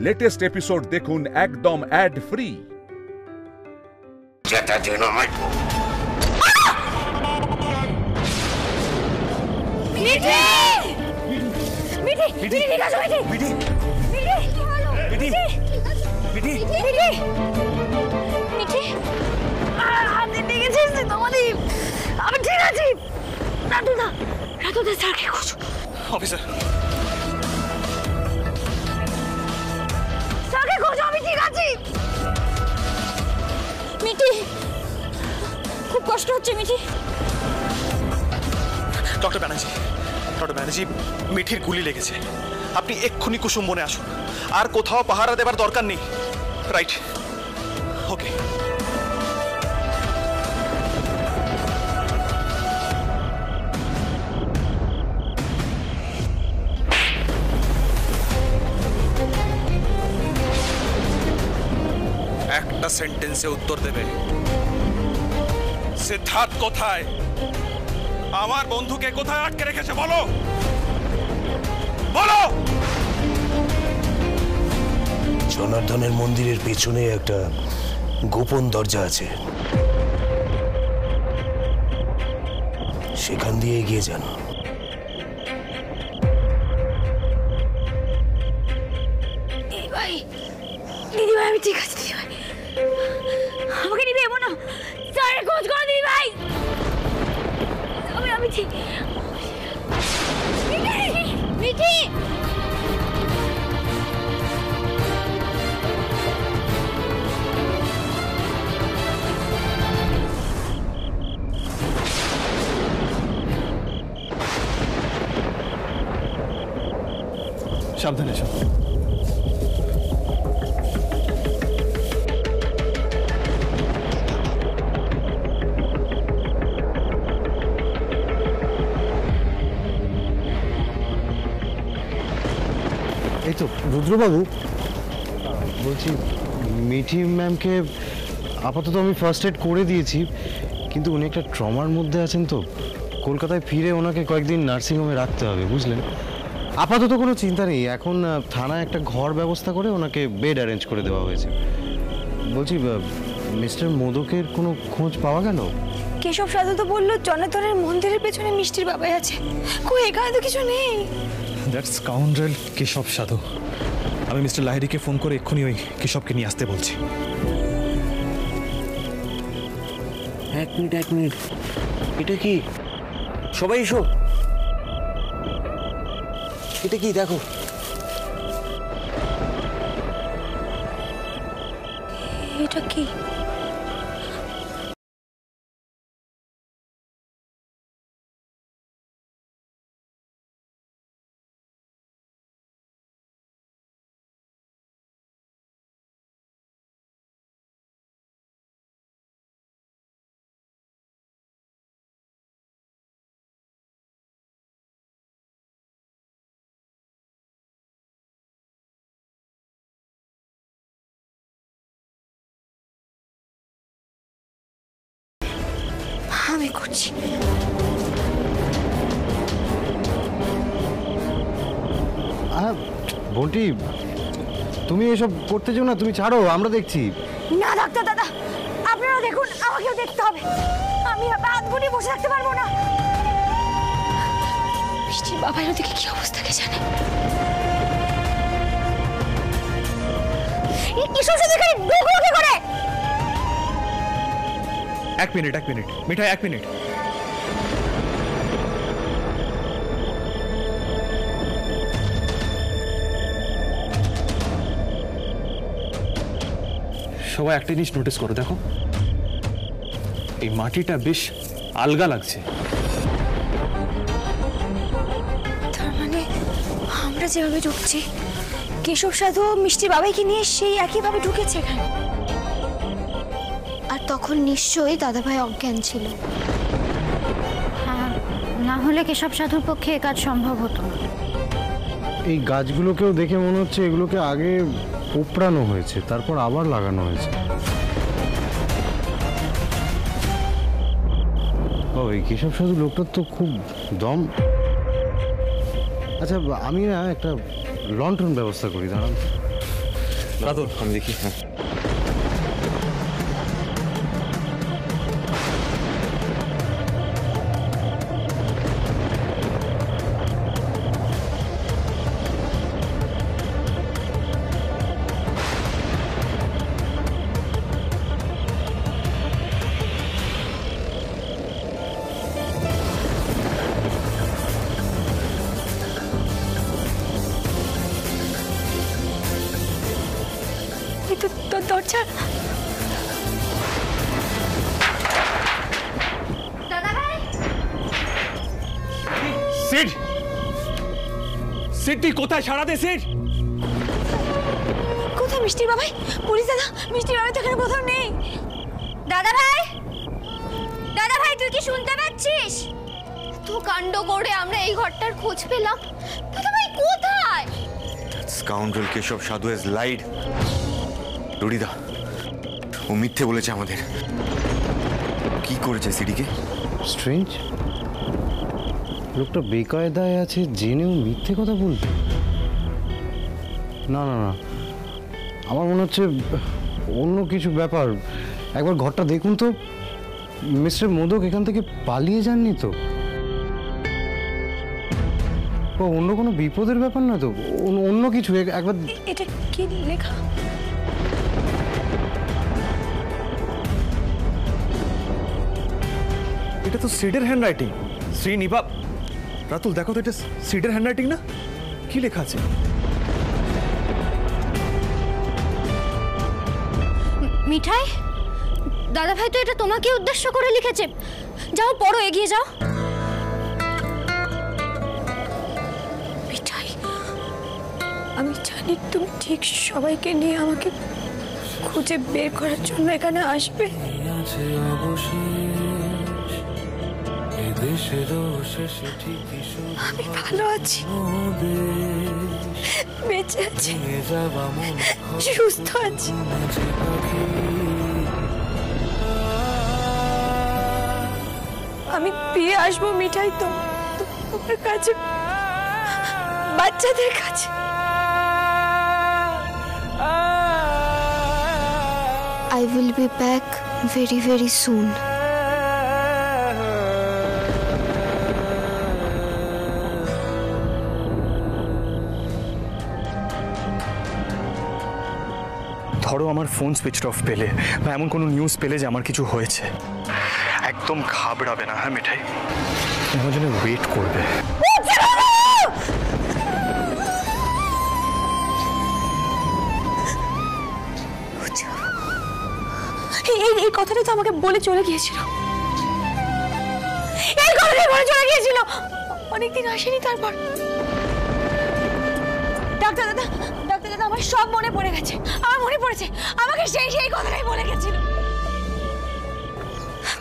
Latest episode দেখুন একদম add free. আমি ঠিক আছি। স্যারকে খোঁজো। অফিসার, স্যারকে খোঁজো, আমি ঠিক আছি। মিঠি, খুব কষ্ট হচ্ছে মিঠি। ডক্টর ব্যানার্জি, মিঠির গুলি লেগেছে। আপনি এক্ষুনি কুসুম বনে আসুন, আর কোথাও পাহারা দেবার দরকার নেই। রাইট, ওকে। একটা সেন্টেন্সে উত্তর দেবে। সিদ্ধার্থ কোথায়? আমার বন্ধুকে কোথায় আটকে রেখেছে বলো, বলো। জনার্দনের মন্দিরের পেছনে একটা গোপন দরজা আছে, সেখান দিয়ে এগিয়ে যান। দিদিভাই, আমি ঠিক আছি। দিদিভাই, আমাকে নিবে এমন না। স্যারের খোঁজ করো দিদিভাই। আমি ঠিক। মিঠি, সাবধানে এসো। এই তো রুদ্রবাবু, বলছি মিঠি ম্যামকে আপাতত আমি ফার্স্ট এড করে দিয়েছি, কিন্তু উনি একটা ট্রমার মধ্যে আছেন, তো কলকাতায় ফিরে ওনাকে কয়েকদিন নার্সিংহোমে রাখতে হবে, বুঝলেন। আপাতত কোনো চিন্তা নেই, এখন থানায় একটা ঘর ব্যবস্থা করে ওনাকে বেড অ্যারেঞ্জ করে দেওয়া হয়েছে। বলছি মিস্টার মোদকের কোনো খোঁজ পাওয়া গেল? কেশব সাধু তো বললো জনার্দনের মন্দিরের পেছনে মিষ্টির বাবাই আছে। কই, এখানে তো কিছু নেই। দ্যাটস স্কাউন্ড্রেল কেশব সাধু। আমি মিস্টার লাহিড়িকে ফোন করে এক্ষুনি ওই কেশবকে নিয়ে আসতে বলছি। এক মিনিট, এটা কি? সবাই এসো। এটা কি দেখো? এটা কি? আমি করছি। বন্টি, তুমি এসব করতে চাও না, তুমি ছাড়ো, আমরা দেখছি। না ডাক্তার দাদা, আপনারা দেখুন, আমাকেও দেখতে হবে। আমি হাত গুটি বসে থাকতে পারবো না। মিষ্টির বাবার ওদিকে কি অবস্থা কে জানে। এসব সাথে এখানে ঢুকলো কি করে? এক মিনিট মিঠাই, এক মিনিট। সবাই একটা জিনিস নোটিস করো, দেখো এই মাটিটা বেশ আলগা লাগছে। তার মানে আমরা যেভাবে ঢুকছি, কেশব সাধু মিষ্টির বাবাইকে নিয়ে সেই একইভাবে ঢুকেছে এখানে। আর তখন নিশ্চয়ই দাদাভাই অজ্ঞান ছিল। হ্যাঁ, না হলে কেশব সাধুর পক্ষে এ কাজ সম্ভব হতো না। এই গাছগুলোকেও দেখে মনে হচ্ছে এগুলোকে আগে উপড়ানো হয়েছে, তারপর আবার লাগানো হয়েছে। ও, এই কেশব সাধু লোকটার তো খুব দম। আচ্ছা, আমি না একটা লন্ঠন ব্যবস্থা করি, দাঁড়ান। রাতুল আমি দেখি। হ্যাঁ দরজা দাদা ভাই সিড সিড তুই কোথায়? সারা দে সিড। কোথায় মিষ্টির বাবাই? পুলিশ দাদা, মিষ্টির বাবাই তো এখানে কোথাও নেই। দাদা ভাই, দাদা ভাই তুই কি শুনতে পাচ্ছিস? তো কাণ্ড করে আমরা এই ঘরটার খোঁজ পেলাম, দাদা ভাই কোথায়? স্কাউন্ডার কেশব সাধু হ্যাজ লাইড। রুডিদা, ও মিথ্যে বলেছে আমাদের। কি করেছে সিডিকে? স্ট্রেঞ্জ, লোকটা বেকায়দায় আছে জেনেও মিথ্যে কথা বলবে? না না না, আমার মনে হচ্ছে অন্য কিছু ব্যাপার। একবার ঘরটা দেখুন তো। মিস্টার মোদক এখান থেকে পালিয়ে যাননি তো? ও অন্য কোনো বিপদের ব্যাপার না তো? অন্য কিছু একবার। এটা কি লেখা? এটা তো সিডের হ্যান্ডরাইটিং। শ্রীনিবাব, রাতুল দেখো তো, এটা সিডের হ্যান্ডরাইটিং না? কি লেখা আছে? মিঠাই, দাদা ভাই তো এটা তোমাকে উদ্দেশ্য করে লিখেছে। যাও পড়ো, এগিয়ে যাও। মিঠাই, আমি জানি তুমি ঠিক সবাইকে নিয়ে আমাকে খুঁজে বের করার জন্য এখানে আসবে। আমি ভালো আছি, বেঁচে আছি, সুস্থ আছি। আমি ফিরে আসবো মিঠাই, তোমার কাছে, বাচ্চাদের কাছে। I will be back very, very soon. ধরো আমার ফোন সুইচ অফ পেলে বা এমন কোনো নিউজ পেলে যে আমার কিছু হয়েছে, একদম ঘাবড়াবে না। হ্যাঁ মিঠাই, আমার জন্য ওয়েট করবে। এই কথাটা তো আমাকে বলে চলে গিয়েছিল, এই কথাটাই বলে চলে গিয়েছিল। অনেকদিন আসেনি তারপর। ডাক্তার দাদা, ডাক্তার দাদা, আমার সব মনে পড়ে গেছে, আমার মনে পড়েছে আমাকে সেই কথাটাই বলে গেছিল।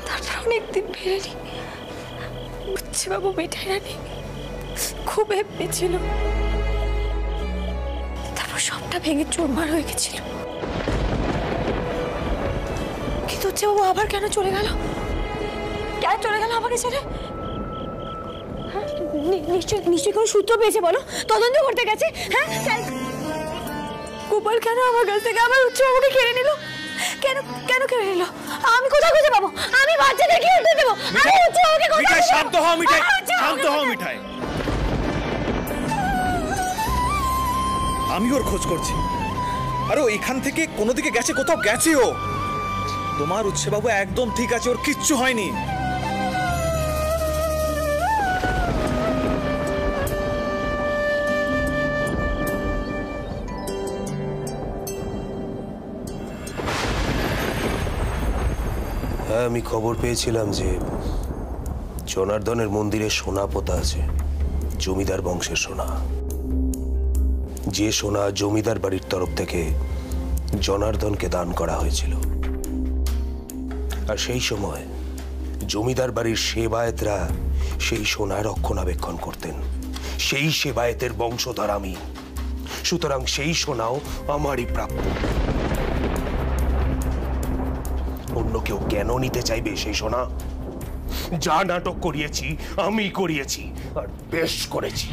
তারপর অনেকদিন ফেরেনি। বুঝছি বাবু, মিঠাই রানী খুব হেপি ছিল, তারপর সবটা ভেঙে চুরমার হয়ে গেছিল। কিন্তু হচ্ছে বাবু আবার কেন চলে গেল? কেন চলে গেল আমাকে ছেড়ে? নিশ্চয়ই কোনো সূত্র পেয়েছে, বলো, তদন্ত করতে গেছে। হ্যাঁ, গোপাল কেন আমার কাছ থেকে আমার উচ্চবাবুকে কেড়ে নিল? কেন কেড়ে নিল? আমি কোথায় খুঁজে পাবো? আমি বাচ্চাদের কি উত্তর দেবো? আমি উচ্চবাবুকে কোথায়? শান্ত হও মিঠাই, শান্ত হও মিঠাই। আমি ওর খোঁজ করছি। আরে এখান থেকে কোনো দিকে গেছে, কোথাও গেছে ও। তোমার উচ্ছে বাবু একদম ঠিক আছে, ওর কিচ্ছু হয়নি। হ্যাঁ, আমি খবর পেয়েছিলাম যে জনার্দনের মন্দিরে সোনা পোতা আছে, জমিদার বংশের সোনা। যে সোনা জমিদার বাড়ির তরফ থেকে জনার্দনকে দান করা হয়েছিল। আর সেই সময় জমিদার বাড়ির সেবায়েতরা সেই সোনা রক্ষণাবেক্ষণ করতেন। সেই সেবায়েতের বংশধর আমি, সুতরাং সেই সোনাও আমারই প্রাপ্য। অন্য কেউ কেন নিতে চাইবে সেই সোনা? যা নাটক করিয়েছি আমি করিয়েছি, আর বেশ করেছি।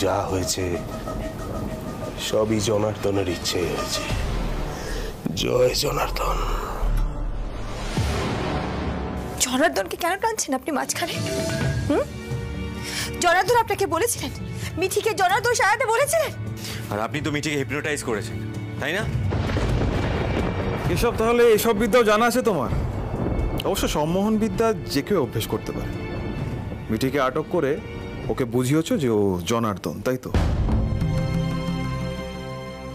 যা হয়েছে সবই জনার্দনের ইচ্ছে হয়েছে। জয় জনার্দন। জনার্দনকে কেন টানছেন আপনি মাঝখানে? জনার্দন আপনাকে বলেছিলেন মিঠিকে জনার্দন সারাতে বলেছিলেন? আর আপনি তো মিঠিকে হিপনোটাইজ করেছেন, তাই না? এসব তাহলে এসব বিদ্যাও জানা আছে তোমার? অবশ্য সম্মোহন বিদ্যা যে কেউ অভ্যেস করতে পারে। মিঠিকে আটক করে ওকে বুঝিয়েছ যে ও জনার্দন, তাই তো?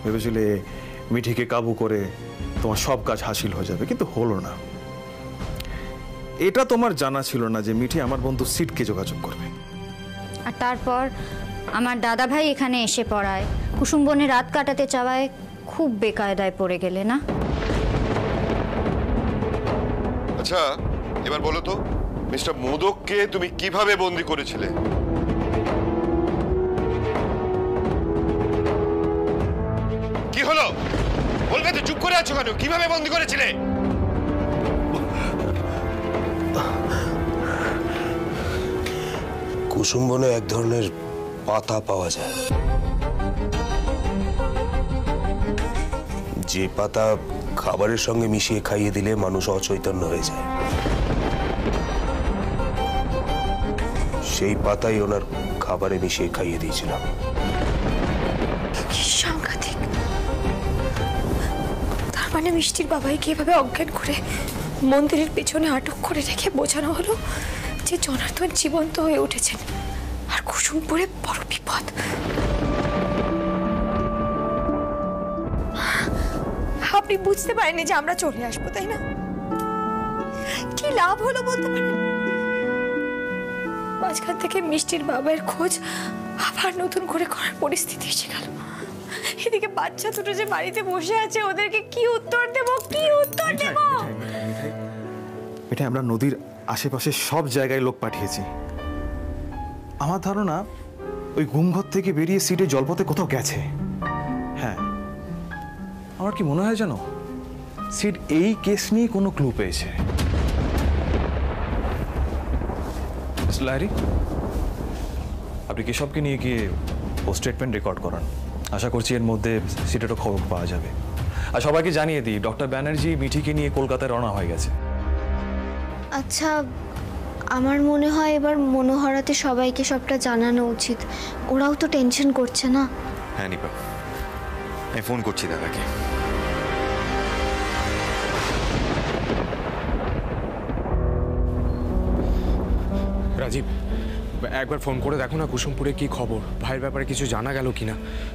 ভেবেছিলে মিঠিকে কাবু করে তোমার সব কাজ হাসিল হয়ে যাবে, কিন্তু হলো না। এটা তোমার জানা ছিল না যে মিঠি আমার বন্ধু সিডকে যোগাযোগ করবে। আর তারপর আমার দাদা ভাই এখানে এসে পড়ায়, কুসুম বনে রাত কাটাতে চাওয়ায় খুব বেকায়দায় পড়ে গেলে না? আচ্ছা এবার বলো তো, মিস্টার মোদককে তুমি কিভাবে বন্দি করেছিলে? কি হলো বলবে তো? চুপ করে আছো কেন? কিভাবে বন্দি করেছিলে? কুসুম বনে এক ধরনের পাতা পাওয়া যায়, যে পাতা খাবারের সঙ্গে মিশিয়ে খাইয়ে দিলে মানুষ অচৈতন্য হয়ে যায়। সেই পাতাই ওনার খাবারে মিশিয়ে খাইয়ে দিয়েছিলাম। সাংঘাতিক! তার মানে মিষ্টির বাবাইকে এভাবে অজ্ঞান করে মন্দিরের পেছনে আটক করে রেখে বোঝানো হলো যে জনার্দন জীবন্ত হয়ে উঠেছেন আর কুসুমপুরে বড় বিপদ। আপনি বুঝতে পারেননি যে আমরা চলে আসবো, তাই না? কি লাভ হলো বলতে পারেন? মাঝখান থেকে মিষ্টির বাবার খোঁজ আবার নতুন করে করার পরিস্থিতি এসে গেল। এদিকে বাচ্চা দুটো যে বাড়িতে বসে আছে, ওদেরকে কি উত্তর দেব? কি উত্তর দেব? এটা আমরা নদীর আশেপাশে সব জায়গায় লোক পাঠিয়েছি। আমার ধারণা ওই ঘুমঘর থেকে বেরিয়ে সিটে জলপথে কোথাও গেছে। হ্যাঁ, আমার কি মনে হয় জানো, সিট এই কেস নিয়ে কোনো ক্লু পেয়েছে। লাহিড়ী, আপনি কেশবকে নিয়ে গিয়ে ও স্টেটমেন্ট রেকর্ড করান। আশা করছি এর মধ্যে সিটেরও খবর পাওয়া যাবে। আর সবাইকে জানিয়ে দিই, ডক্টর ব্যানার্জি মিঠিকে নিয়ে কলকাতায় রওনা হয়ে গেছে। আচ্ছা, আমার মনে হয় এবার মনোহরাতে সবাইকে সবটা জানানো উচিত। ওরাও তো টেনশন করছে না? হ্যাঁ নিপা, আমি ফোন করছি দাদাকে। রাজীব, একবার ফোন করে দেখো না কুসুমপুরে কি খবর, ভাইয়ের ব্যাপারে কিছু জানা গেল কিনা।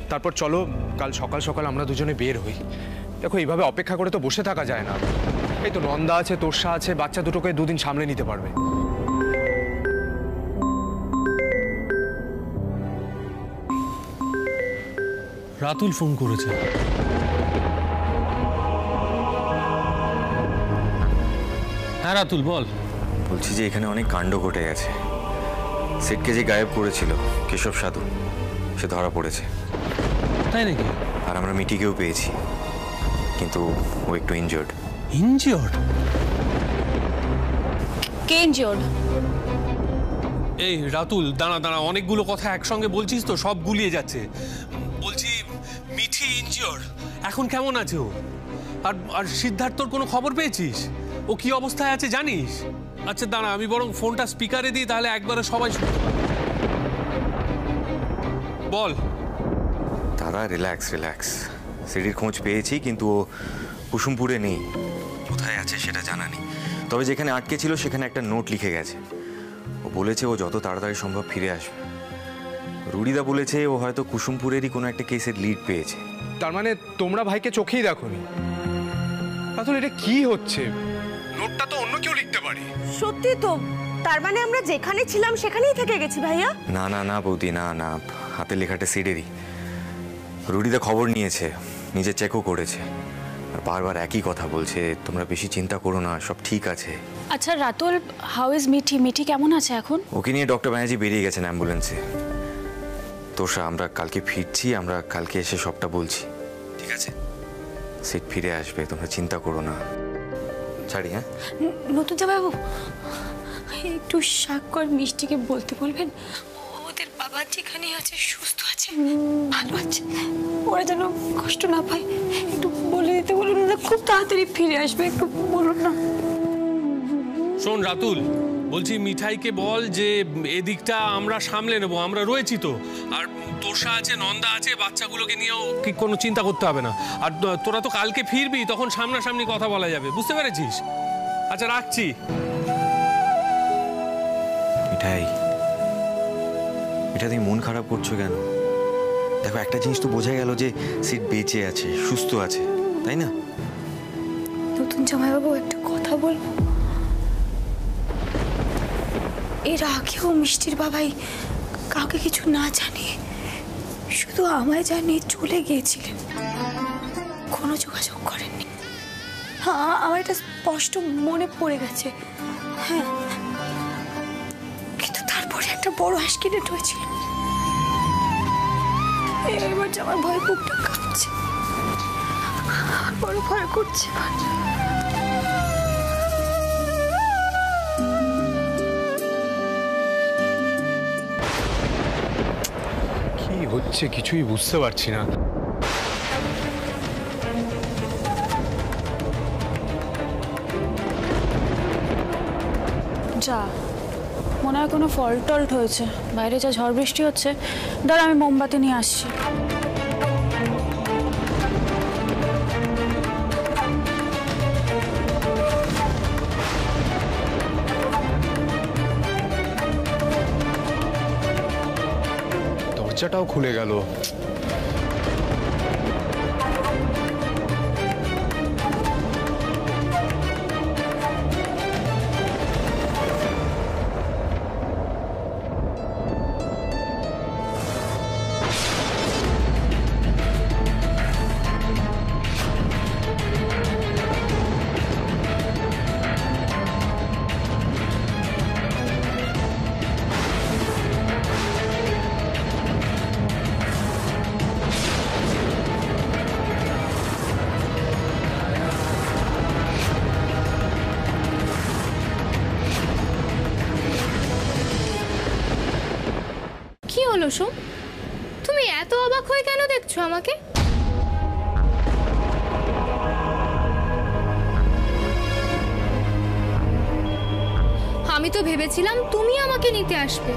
তারপর চলো কাল সকাল সকাল আমরা দুজনে বের হই। দেখো এইভাবে অপেক্ষা করে তো বসে থাকা যায় না। এই তো নন্দা আছে, তোরসা আছে, বাচ্চা দুটোকে দুদিন সামলে নিতে পারবে। রাতুল ফোন করেছে। হ্যাঁ রাতুল বল। বলছি যে এখানে অনেক কাণ্ড ঘটে গেছে। সিটকে যে গায়েব করেছিল কেশব সাধু, সে ধরা পড়েছে। তাই নাকি? আর আমরা মিটিকেও পেয়েছি, কিন্তু ও একটু ইনজিওর্ড। ইনজিওর্ড? কে ইনজিওর্ড? এই রাতুল দাঁড়া দাঁড়া, অনেকগুলো কথা একসঙ্গে বলছিস তো, সব গুলিয়ে যাচ্ছে। বলছি মিঠি ইনজিওর্ড, এখন কেমন আছে ও? আর সিদ্ধার্থর কোনো খবর পেয়েছিস? ও কি অবস্থায় আছে জানিস? আচ্ছা দাঁড়া, আমি বরং ফোনটা স্পিকারে দিই, তাহলে একবারে সবাই শুনতে পাবে। বল। দাদা রিল্যাক্স রিল্যাক্স, সিডির খোঁজ পেয়েছি, কিন্তু ও কুসুমপুরে নেই। কোথায় আছে সেটা জানা নেই, তবে যেখানে আটকে ছিল সেখানে একটা নোট লিখে গেছে। ও বলেছে ও যত তাড়াতাড়ি সম্ভব ফিরে আসবে। রুড়িদা বলেছে ও হয়তো কুসুমপুরেরই কোনো একটা কেসের লিড পেয়েছে। তার মানে তোমরা ভাইকে চোখেই দেখোনি? আসলে এটা কি হচ্ছে? নোটটা তো অন্য কেউ লিখতে পারে। সত্যি তো? তার মানে আমরা যেখানে ছিলাম সেখানেই থেকে গেছি ভাইয়া? না না না বৌদি, না না, হাতের লেখাটা সিডেরই। রুড়িদা খবর নিয়েছে, নিজে চেকও করেছে, আর বারবার একই কথা বলছে, তোমরা বেশি চিন্তা করো না, সব ঠিক আছে। আচ্ছা রাতুল, হাউ ইজ মিঠি? মিঠি কেমন আছে এখন? ওকে নিয়ে ডক্টর ব্যানার্জি বেরিয়ে গেছেন অ্যাম্বুলেন্সে। তোষা, আমরা কালকে ফিরছি, আমরা কালকে এসে সবটা বলছি, ঠিক আছে? সিট ফিরে আসবে, তোমরা চিন্তা করো না। ছাড়ি। হ্যাঁ নতুন জামাইবাবু, একটু শাক কর মিষ্টিকে বলতে বলবেন ওদের বাবা বাবা যেখানে আছে সুস্থ আছে, ভালো আছে, ওরা যেন কষ্ট না পায়। একটু বলে দিতে বলুন না, খুব তাড়াতাড়ি ফিরে আসবে, একটু বলুন না। শোন রাতুল, বলছি মিঠাইকে বল যে এদিকটা আমরা সামলে নেবো, আমরা রয়েছি তো। আর তোষা আছে, নন্দা আছে, বাচ্চাগুলোকে নিয়েও কি কোনো চিন্তা করতে হবে না। আর তোরা তো কালকে ফিরবি, তখন সামনাসামনি কথা বলা যাবে, বুঝতে পেরেছিস? আচ্ছা রাখছি। মিঠাই, মিঠাই তুমি মন খারাপ করছো কেন? দেখো একটা জিনিস তো বোঝা গেল যে সিট বেঁচে আছে, সুস্থ আছে, তাই না? নতুন জামাইবাবু একটা কথা বলবো। এর আগেও মিষ্টির বাবাই কাউকে কিছু না জানিয়ে শুধু আমায় জানিয়ে চলে গিয়েছিলেন, কোনো যোগাযোগ করেননি। হ্যাঁ, আমার এটা স্পষ্ট মনে পড়ে গেছে। হ্যাঁ, কিন্তু তারপরে একটা বড় অ্যাক্সিডেন্ট হয়েছিল। এবার যে আমার ভয় বুকটা কাঁপছে, বড় ভয় করছে। কি হচ্ছে কিছুই বুঝতে পারছি না। যা, মনে হয় কোনো ফল্ট টল্ট হয়েছে, বাইরে যা ঝড় বৃষ্টি হচ্ছে। দাঁড়া, আমি মোমবাতি নিয়ে আসছি। দরজাটাও খুলে গেল। কি হলো সোম, তুমি এত অবাক হয়ে কেন দেখছো আমাকে? আমি তো ভেবেছিলাম তুমি আমাকে নিতে আসবে,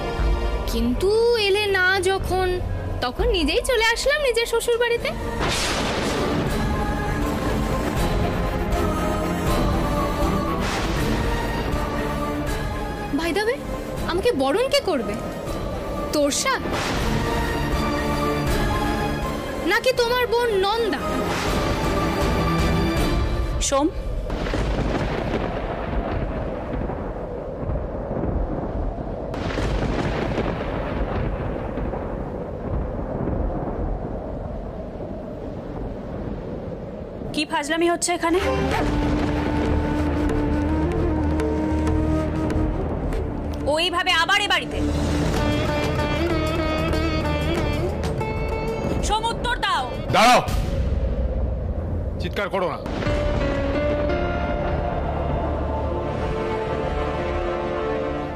কিন্তু এলে না যখন, তখন নিজেই চলে আসলাম নিজের শ্বশুর বাড়িতে। ভাই দাবে, আমাকে বরণ কে করবে? তোরসা নাকি তোমার বোন নন্দা? সোম, কি ফাজলামি হচ্ছে এখানে? ওইভাবে আবার এ বাড়িতে? সোম, উত্তর দাও। দাঁড়াও, চিৎকার করো না।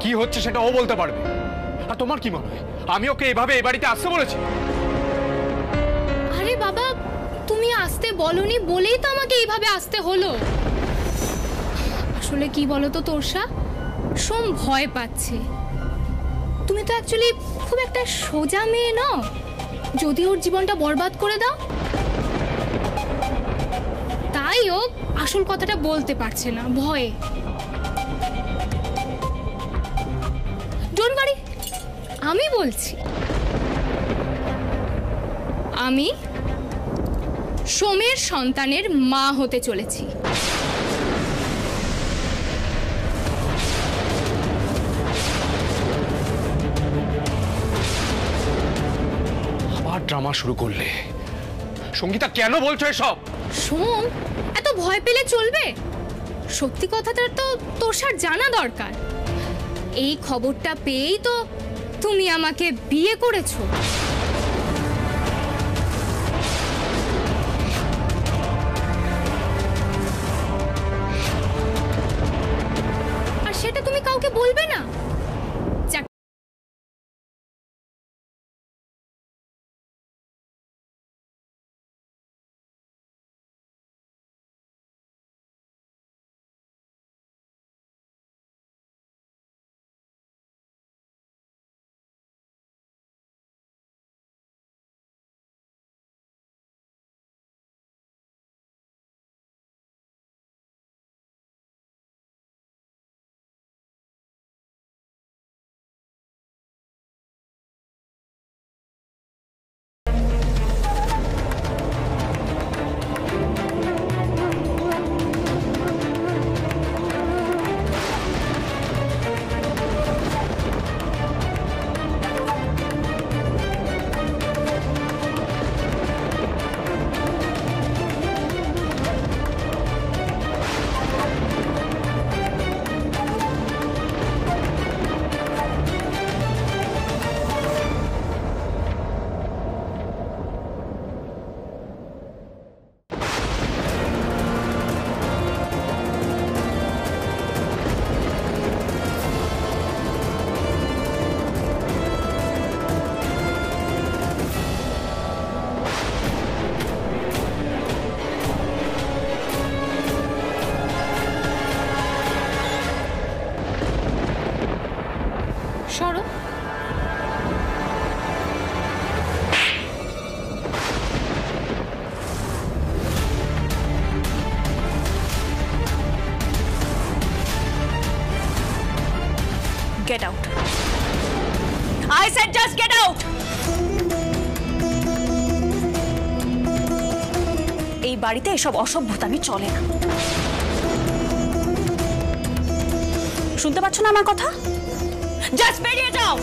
কি হচ্ছে সেটা ও বলতে পারবে। আর তোমার কি মনে হয় আমি ওকে এভাবে এই বাড়িতে আসতে বলেছি? আরে বাবা, তুমি আসতে বলনি বলেই তো আমাকে এইভাবে আসতে হলো। আসলে কি বলো তো তোরসা, সোম ভয় পাচ্ছে। তুমি তো অ্যাকচুয়ালি খুব একটা সোজা মেয়ে নও, যদি ওর জীবনটা বরবাদ করে দাও। তাই ও আসল কথাটা বলতে পারছে না ভয়ে। ডোন্ট ওয়ারি, আমি বলছি। আমি সোমের সন্তানের মা হতে চলেছি। আবার ড্রামা শুরু করলে। সঙ্গীতা, কেন বলছো এসব? সোম, এত ভয় পেলে চলবে? সত্যি কথাটা তো তোরসার জানা দরকার। এই খবরটা পেয়েই তো তুমি আমাকে বিয়ে করেছো। আর সেটা তুমি কাউকে বলবে না? Just get out. এই বাড়িতে এসব অসভ্যতামি চলে না। শুনতে পাচ্ছ না আমার কথা? জাস্ট বেরিয়ে যাও।